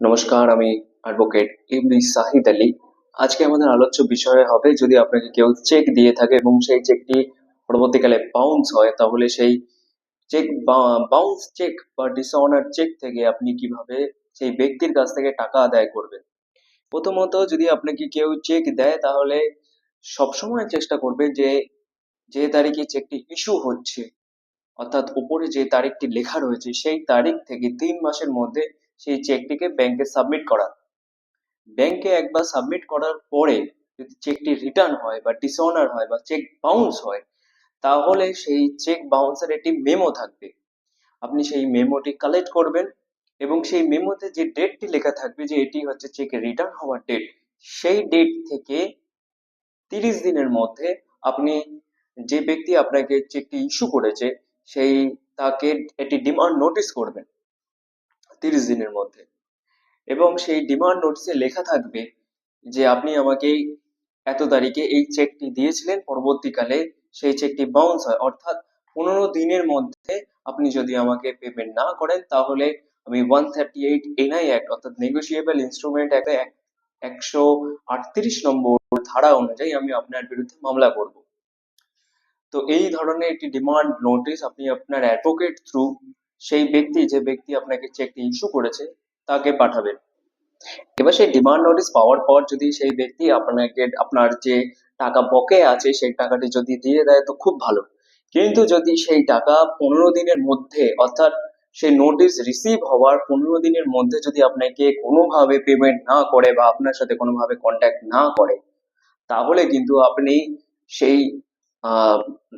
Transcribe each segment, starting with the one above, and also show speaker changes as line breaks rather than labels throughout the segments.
নমস্কার, আমি advocate MD Shahid Ali. আজকে আমাদের আলোচ্য বিষয় হবে, যদি আপনাকে কেউ চেক দিয়ে থাকে এবং সেই চেকটি পরবর্তীকালে বাউন্স হয়, তাহলে সেই চেক বাউন্স চেক বা ডিসঅনার চেক থেকে আপনি কিভাবে সেই ব্যক্তির কাছ থেকে টাকা আদায় করবেন। প্রথমত, যদি আপনাকে কেউ চেক দেয় তাহলে সবসময় চেষ্টা করবে যে যে তারিখে চেকটি ইস্যু হচ্ছে, অর্থাৎ উপরে যে তারিখটি লেখা রয়েছে সেই তারিখ থেকে 3 মাসের মধ্যে সেই চেকটিকে ব্যাংকে সাবমিট করা। ব্যাংকে একবার সাবমিট করার পরে যদি চেকটি রিটার্ন হয় বা ডিসঅনার হয় বা চেক বাউন্স হয়, তাহলে সেই চেক বাউন্সের একটি মেমো থাকবে। আপনি সেই মেমোটি কালেক্ট করবেন এবং সেই মেমোতে যে ডেটটি লেখা থাকবে যে এটি হচ্ছে চেকের রিটার্ন হওয়ার ডেট, সেই ডেট থেকে 30 দিনের মধ্যে আপনি যে ব্যক্তি আপনাকে চেকটি ইস্যু করেছে সেই তাকে একটি ডিমান্ড নোটিশ করবেন 30 দিনের মধ্যে। এবং সেই ডিমান্ড নোটিশে লেখা থাকবে যে আপনি আমাকে এত তারিখে এই চেকটি দিয়েছিলেন, পরবর্তীকালে সেই চেকটি বাউন্স হয়, অর্থাৎ 15 দিনের মধ্যে আপনি যদি আমাকে পেমেন্ট না করেন তাহলে আমি 138 NI অ্যাক্ট অর্থাৎ নেগোশিয়েবল ইনস্ট্রুমেন্ট অ্যাক্টে 138 নম্বর ধারা অনুযায়ী আমি আপনার বিরুদ্ধে মামলা করব। তো এই ধরনের একটি ডিমান্ড নোটিশ আপনি আপনার অ্যাডভোকেট থ্রু সেই ব্যক্তি, যে ব্যক্তি আপনাকে চেকটি ইস্যু করেছে, তাকে পাঠাবেন। এবার সেই ডিমান্ড নোটিশ পাওয়ার পর যদি সেই ব্যক্তি আপনাকে আপনার যে টাকা বকেয়া আছে সেই টাকাটি যদি দিয়ে দেয় তো খুব ভালো। কিন্তু যদি সেই টাকা 15 দিনের মধ্যে, অর্থাৎ সেই নোটিশ রিসিভ হওয়ার 15 দিনের মধ্যে যদি আপনাকে কোনোভাবে পেমেন্ট না করে বা আপনার সাথে কোনোভাবে কন্ট্যাক্ট না করে, তাহলে কিন্তু আপনি সেই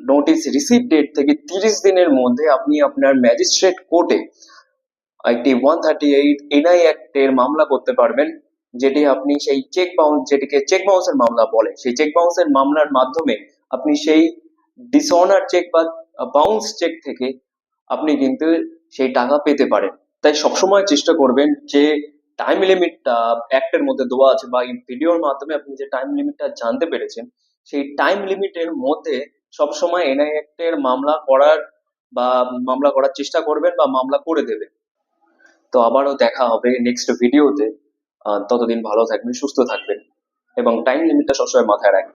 নোটিশ রিসিভ ডেট থেকে 30 দিনের মধ্যে আপনি আপনার ম্যাজিস্ট্রেট কোর্টে একটি 138 NI অ্যাক্টের মামলা করতে পারবেন, যেটি আপনি সেই চেক বাউন্স, যেটিকে চেক বাউন্সের মামলা বলে, সেই চেক বাউন্সের মামলার মাধ্যমে আপনি সেই ডিসঅনার চেক বা বাউন্স চেক থেকে আপনি কিন্তু সেই টাকা পেতে পারেন। তাই সবসময় চেষ্টা করবেন যে টাইম লিমিটটা অ্যাক্টের মধ্যে দেওয়া আছে বা এই ভিডিওর মাধ্যমে আপনি যে টাইম লিমিটটা জানতে পেরেছেন, সেই টাইম লিমিটের মধ্যে সবসময় NI অ্যাক্টের মামলা করার বা মামলা করার চেষ্টা করবেন বা মামলা করে দেবেন। তো আবারও দেখা হবে নেক্সট ভিডিওতে। ততদিন ভালো থাকবেন, সুস্থ থাকবেন এবং টাইম লিমিটটা সবসময় মাথায় রাখবেন।